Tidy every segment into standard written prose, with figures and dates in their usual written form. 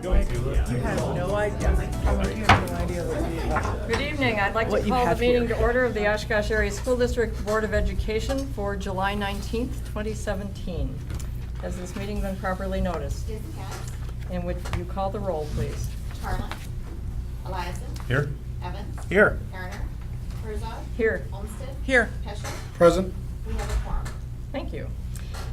You have no idea. You have no idea what Good evening. I'd like What to you call the have meeting here. to order of the Oshkosh Area School District Board of Education for July 19th, 2017. Has this meeting been properly noticed? Susan Katz, And would you call the roll, please? Harlan, Eliason, Here. Evans, Here. Garner, Herzog, Here. Olmsted, Here. Peschel. Present. We have a quorum. Thank you.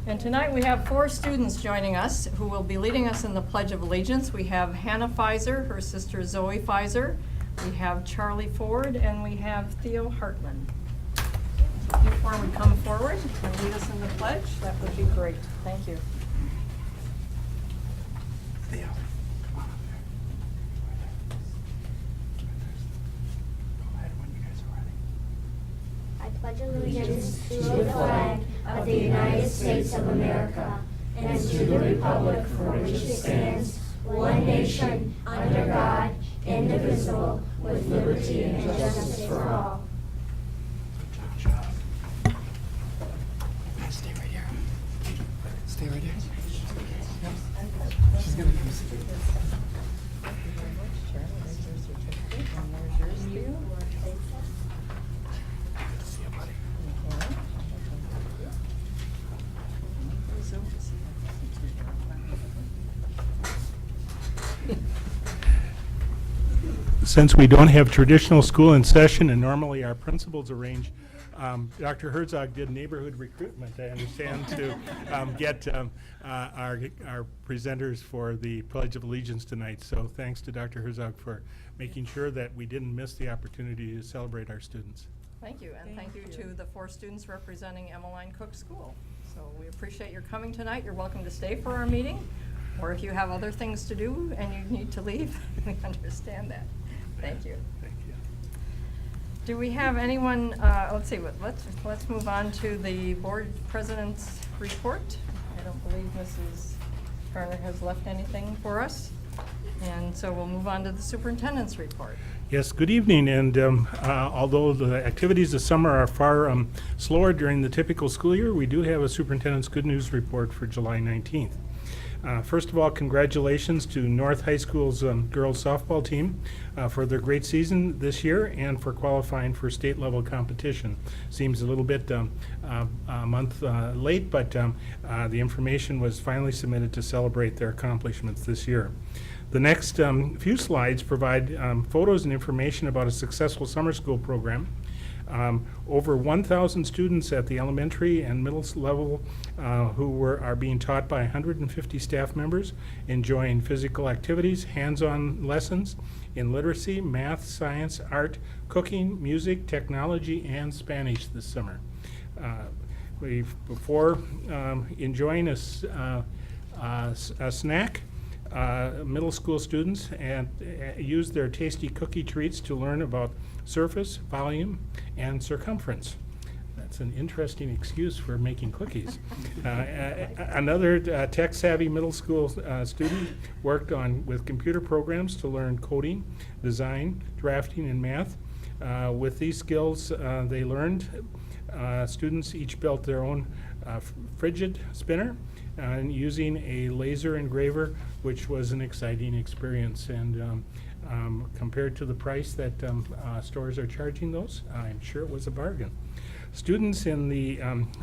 And tonight we have 4 students joining us who will be leading us in the Pledge of Allegiance. We have Hannah Pfizer, her sister Zoe Pfizer, we have Charlie Ford, and we have Theo Hartman. Before we come forward and lead us in the pledge, that would be great. Thank you. Theo. Come on up here. Go ahead when you guys are ready. I pledge allegiance to the flag of the United States of America and to the republic for which it stands, one nation, under God, indivisible, with liberty and justice for all. Good job. Stay right here. Stay right here. She's gonna come sit. Good to see you, buddy. Since we don't have traditional school in session and normally our principals arrange, Dr. Herzog did neighborhood recruitment, I understand, to get our presenters for the Pledge of Allegiance tonight. So thanks to Dr. Herzog for making sure that we didn't miss the opportunity to celebrate our students. Thank you, and thank you to the 4 students representing Emmeline Cook School. So we appreciate your coming tonight. You're welcome to stay for our meeting, or if you have other things to do and you need to leave, we understand that. Thank you. Thank you. Do we have anyone, let's see, let's move on to the board president's report. I don't believe Mrs. Garner has left anything for us. And so we'll move on to the superintendent's report. Yes, good evening, and although the activities this summer are far slower during the typical school year, we do have a superintendent's good news report for July 19th. First of all, congratulations to North High School's girls softball team for their great season this year and for qualifying for state level competition. Seems a little bit a month late, but the information was finally submitted to celebrate their accomplishments this year. The next few slides provide photos and information about a successful summer school program. Over 1,000 students at the elementary and middle level who are being taught by 150 staff members, enjoying physical activities, hands-on lessons in literacy, math, science, art, cooking, music, technology, and Spanish this summer. Before enjoying a snack, middle school students use their tasty cookie treats to learn about surface, volume, and circumference. That's an interesting excuse for making cookies. Another tech-savvy middle school student worked with computer programs to learn coding, design, drafting, and math. With these skills they learned, students each built their own frigid spinner and using a laser engraver, which was an exciting experience. And compared to the price that stores are charging those, I'm sure it was a bargain. Students in the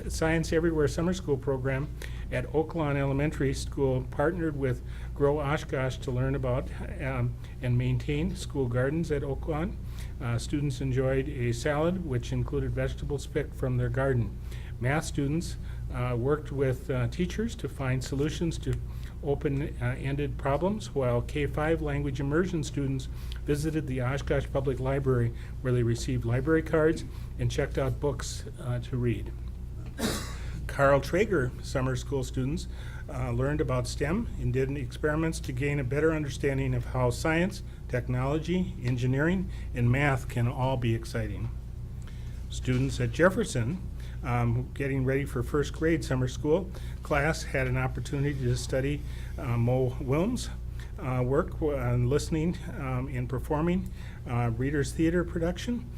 Science Everywhere Summer School program at Oak Lawn Elementary School partnered with Grow Oshkosh to learn about and maintain school gardens at Oak Lawn. Students enjoyed a salad which included vegetables picked from their garden. Math students worked with teachers to find solutions to open-ended problems, while K-5 language immersion students visited the Oshkosh Public Library, where they received library cards and checked out books to read. Carl Traeger summer school students learned about STEM and did experiments to gain a better understanding of how science, technology, engineering, and math can all be exciting. Students at Jefferson getting ready for first grade summer school class had an opportunity to study Mo Wilms' work on listening and performing Reader's Theater production.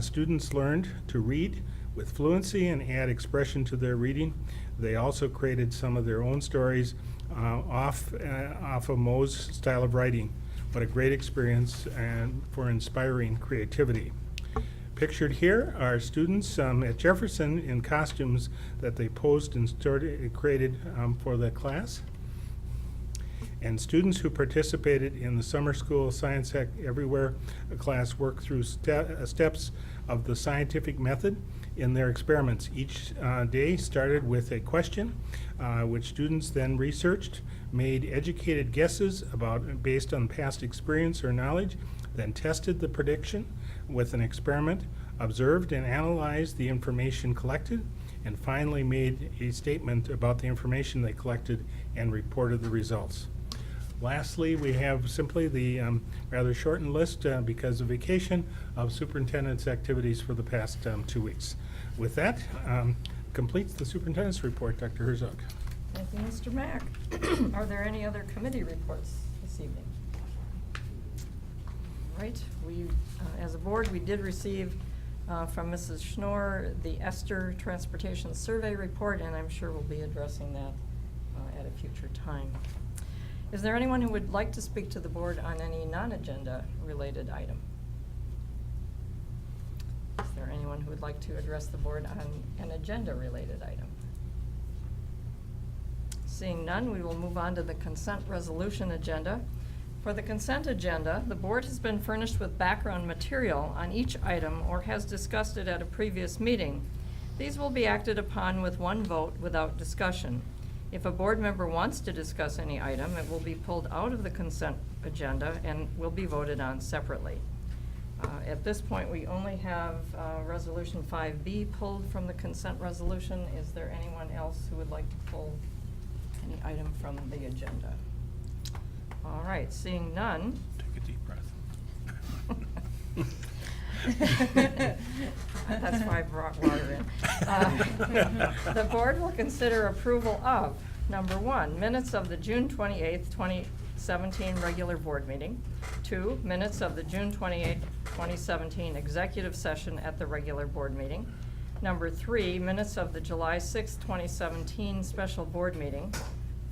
Students learned to read with fluency and add expression to their reading. They also created some of their own stories off of Mo's style of writing. What a great experience and for inspiring creativity. Pictured here are students at Jefferson in costumes that they posed and created for the class. And students who participated in the summer school Science Everywhere class worked through steps of the scientific method in their experiments. Each day started with a question, which students then researched, made educated guesses based on past experience or knowledge, then tested the prediction with an experiment, observed and analyzed the information collected, and finally made a statement about the information they collected and reported the results. Lastly, we have simply the rather shortened list because of vacation of superintendent's activities for the past 2 weeks. With that, completes the superintendent's report, Dr. Herzog. Thank you, Mr. Mack. Are there any other committee reports this evening? All right, we, as a board, we did receive from Mrs. Schnorr the Esther Transportation Survey Report, and I'm sure we'll be addressing that at a future time. Is there anyone who would like to speak to the board on any non-agenda related item? Is there anyone who would like to address the board on an agenda related item? Seeing none, we will move on to the consent resolution agenda. For the consent agenda, the board has been furnished with background material on each item or has discussed it at a previous meeting. These will be acted upon with one vote without discussion. If a board member wants to discuss any item, it will be pulled out of the consent agenda and will be voted on separately. At this point, we only have Resolution 5B pulled from the consent resolution. Is there anyone else who would like to pull any item from the agenda? All right, seeing none. Take a deep breath. That's why I brought water in. The board will consider approval of, number 1, minutes of the June 28th, 2017 regular board meeting. 2, minutes of the June 28th, 2017 executive session at the regular board meeting. Number 3, minutes of the July 6th, 2017 special board meeting.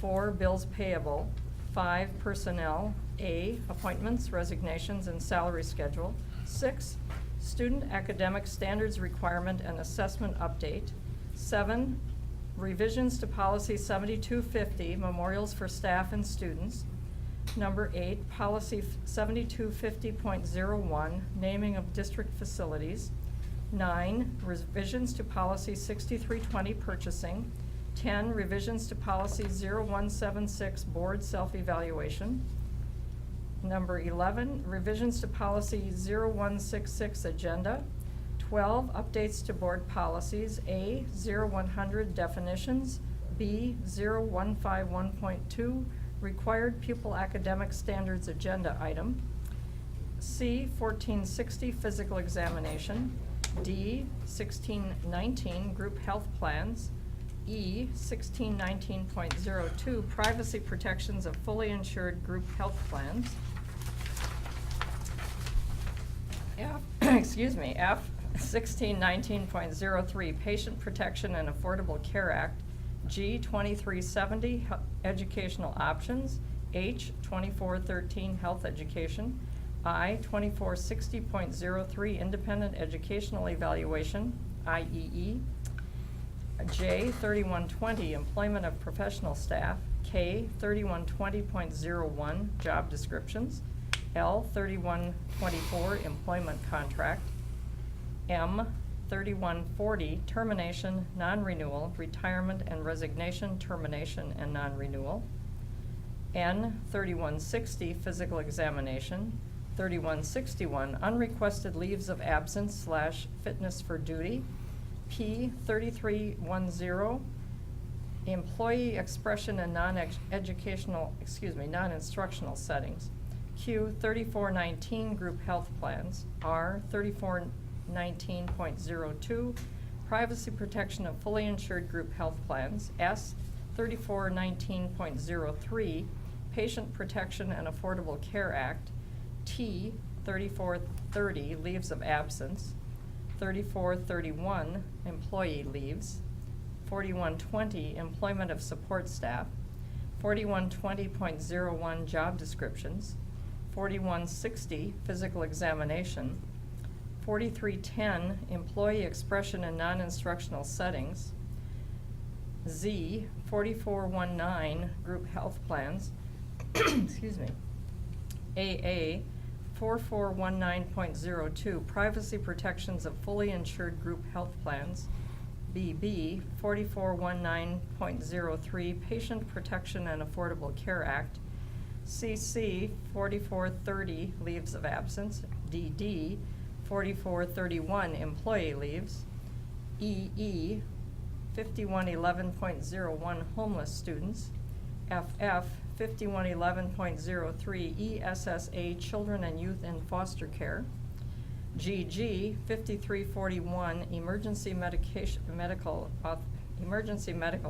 4, bills payable. 5, personnel. A, appointments, resignations, and salary schedule. 6, student academic standards requirement and assessment update. 7, revisions to policy 7250, memorials for staff and students. Number 8, policy 7250.01, naming of district facilities. 9, revisions to policy 6320, purchasing. 10, revisions to policy 0176, board self-evaluation. Number 11, revisions to policy 0166, agenda. 12, updates to board policies. A, 0100, definitions. B, 0151.2, required pupil academic standards agenda item. C, 1460, physical examination. D, 1619, group health plans. E, 1619.02, privacy protections of fully insured group health plans. F, excuse me, F, 1619.03, patient protection and Affordable Care Act. G, 2370, educational options. H, 2413, health education. I, 2460.03, independent educational evaluation, IEE. J, 3120, employment of professional staff. K, 3120.01, job descriptions. L, 3124, employment contract. M, 3140, termination, non-renewal, retirement and resignation, termination and non-renewal. N, 3160, physical examination. 3161, unrequested leaves of absence / fitness for duty. P, 3310, employee expression and non-instructional settings. Q, 3419, group health plans. R, 3419.02, privacy protection of fully insured group health plans. S, 3419.03, patient protection and Affordable Care Act. T, 3430, leaves of absence. 3431, employee leaves. 4120, employment of support staff. 4120.01 job descriptions, 4160 physical examination, 4310 employee expression in non-instructional settings, Z 4419 group health plans, excuse me, AA 4419.02 privacy protections of fully insured group health plans, BB 4419.03 Patient Protection and Affordable Care Act, CC 4430 leaves of absence, DD 4431 employee leaves, EE 5111.01 homeless students, FF 5111.03 ESSA children and youth in foster care, GG 5341 emergency medical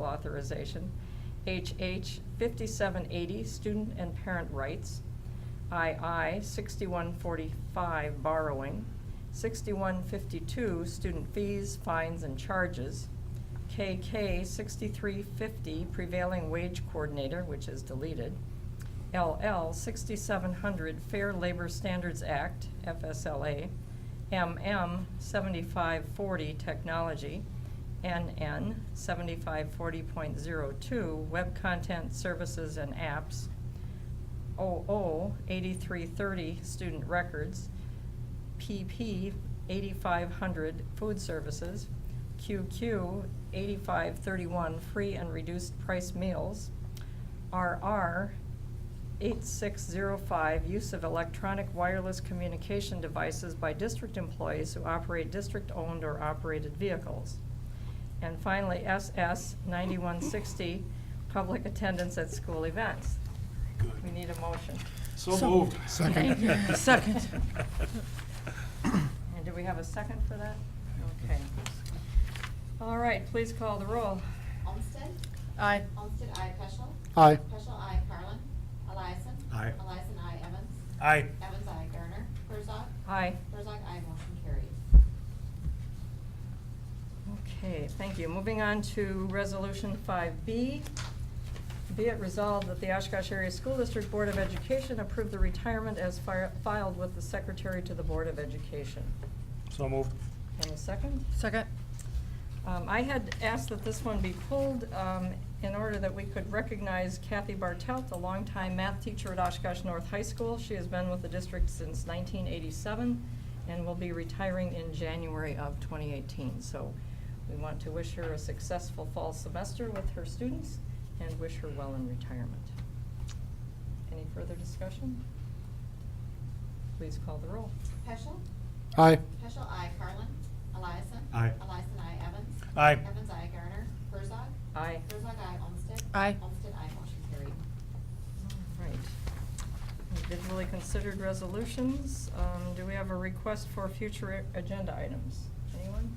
authorization, HH 5780 student and parent rights, II 6145 borrowing, 6152 student fees, fines, and charges, KK 6350 prevailing wage coordinator, which is deleted, LL 6700 Fair Labor Standards Act, FSLA, MM 7540 technology, NN 7540.02 web content services and apps, OO 8330 student records, PP 8500 food services, QQ 8531 free and reduced price meals, RR 8605 use of electronic wireless communication devices by district employees who operate district-owned or operated vehicles. And finally, SS 9160 public attendance at school events. We need a motion. So moved. Second. Second. And do we have a second for that? Okay. All right, please call the roll. Olmsted. Aye. Olmsted, aye. Peschel. Aye. Peschel, aye. Carlin. Eliason. Aye. Eliason, aye. Evans. Aye. Evans, aye. Garner. Herzog. Aye. Herzog, aye. Motion carries. Okay, thank you. Moving on to Resolution 5B. Be it resolved that the Oshkosh Area School District Board of Education approve the retirement as filed with the Secretary to the Board of Education. So moved. And a second? Second. I had asked that this one be pulled in order that we could recognize Kathy Bartelt, a longtime math teacher at Oshkosh North High School. She has been with the district since 1987 and will be retiring in January of 2018. So we want to wish her a successful fall semester with her students and wish her well in retirement. Any further discussion? Please call the roll. Peschel. Aye. Peschel, aye. Carlin. Eliason. Aye. Eliason, aye. Evans. Aye. Evans, aye. Garner. Herzog. Aye. Herzog, aye. Olmsted. Aye. Olmsted, aye. Motion carried. All right. Individually considered resolutions. Do we have a request for future agenda items? Anyone?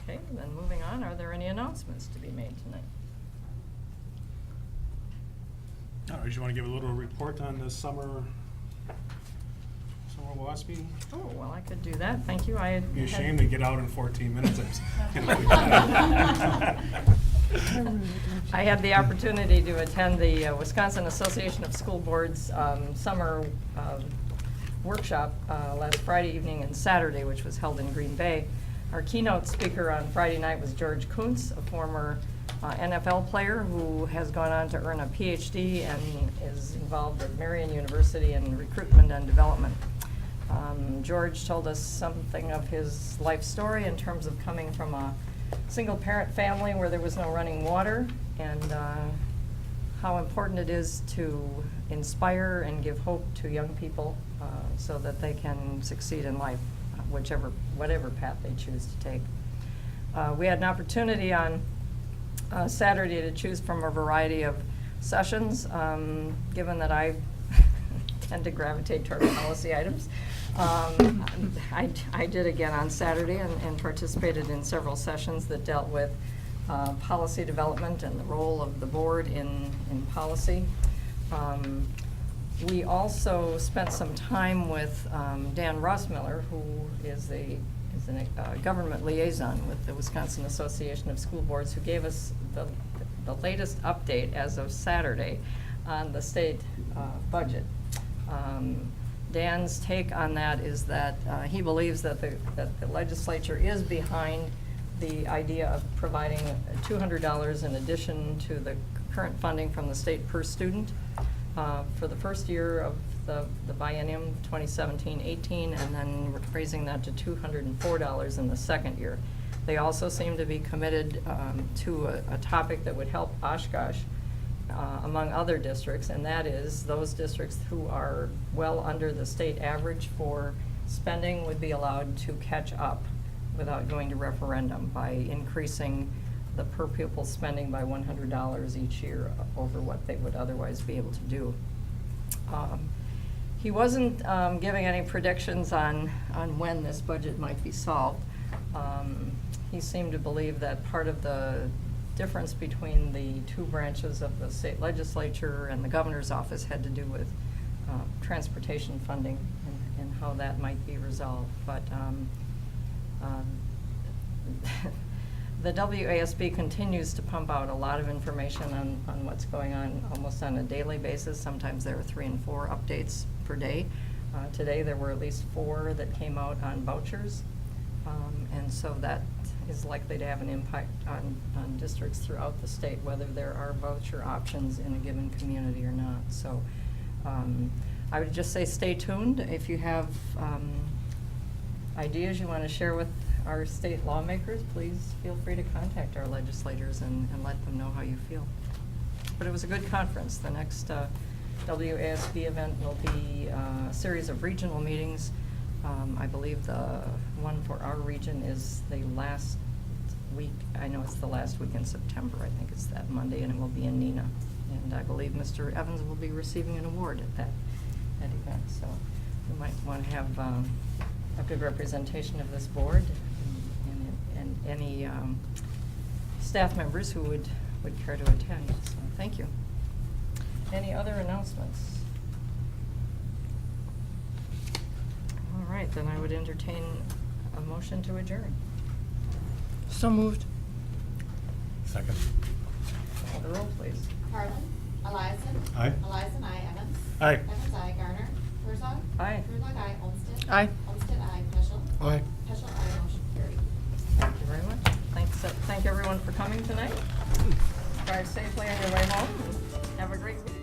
Okay, then moving on, are there any announcements to be made tonight? All right, you want to give a little report on the summer WASB? Oh, well, I could do that, thank you. I had. Be ashamed to get out in 14 minutes. I had the opportunity to attend the Wisconsin Association of School Boards summer workshop last Friday evening and Saturday, which was held in Green Bay. Our keynote speaker on Friday night was George Kuntz, a former NFL player who has gone on to earn a PhD and is involved at Marian University in recruitment and development. George told us something of his life story in terms of coming from a single-parent family where there was no running water, and how important it is to inspire and give hope to young people so that they can succeed in life, whatever path they choose to take. We had an opportunity on Saturday to choose from a variety of sessions, given that I tend to gravitate toward policy items. I did again on Saturday and participated in several sessions that dealt with policy development and the role of the board in policy. We also spent some time with Dan Rossmiller, who is the he's a government liaison with the Wisconsin Association of School Boards, who gave us the latest update as of Saturday on the state budget. Dan's take on that is that he believes that the legislature is behind the idea of providing $200 in addition to the current funding from the state per student for the first year of the biennium 2017-18, and then raising that to $204 in the second year. They also seem to be committed to a topic that would help Oshkosh among other districts, and that is those districts who are well under the state average for spending would be allowed to catch up without going to referendum by increasing the per pupil spending by $100 each year over what they would otherwise be able to do. He wasn't giving any predictions on when this budget might be solved. He seemed to believe that part of the difference between the two branches of the state legislature and the governor's office had to do with transportation funding and how that might be resolved. But the WASB continues to pump out a lot of information on what's going on almost on a daily basis. Sometimes there are 3 and 4 updates per day. Today there were at least 4 that came out on vouchers. And so that is likely to have an impact on districts throughout the state, whether there are voucher options in a given community or not. So I would just say stay tuned. If you have ideas you want to share with our state lawmakers, please feel free to contact our legislators and let them know how you feel. But it was a good conference. The next WASB event will be a series of regional meetings. I believe the one for our region is the last week. I know it's the last week in September. I think it's that Monday, and it will be in Neenah. And I believe Mr. Evans will be receiving an award at that event. So we might want to have a good representation of this board and any staff members who would care to attend. So thank you. Any other announcements? All right, then I would entertain a motion to adjourn. So moved. Second. Call the roll, please. Carlin. Eliason. Aye. Eliason, aye. Evans. Aye. Evans, aye. Garner. Herzog. Aye. Herzog, aye. Olmsted. Aye. Olmsted, aye. Peschel. Aye. Peschel, aye. Motion carried. Thank you very much. Thank everyone for coming tonight. Drive safely on your way home. Have a great week.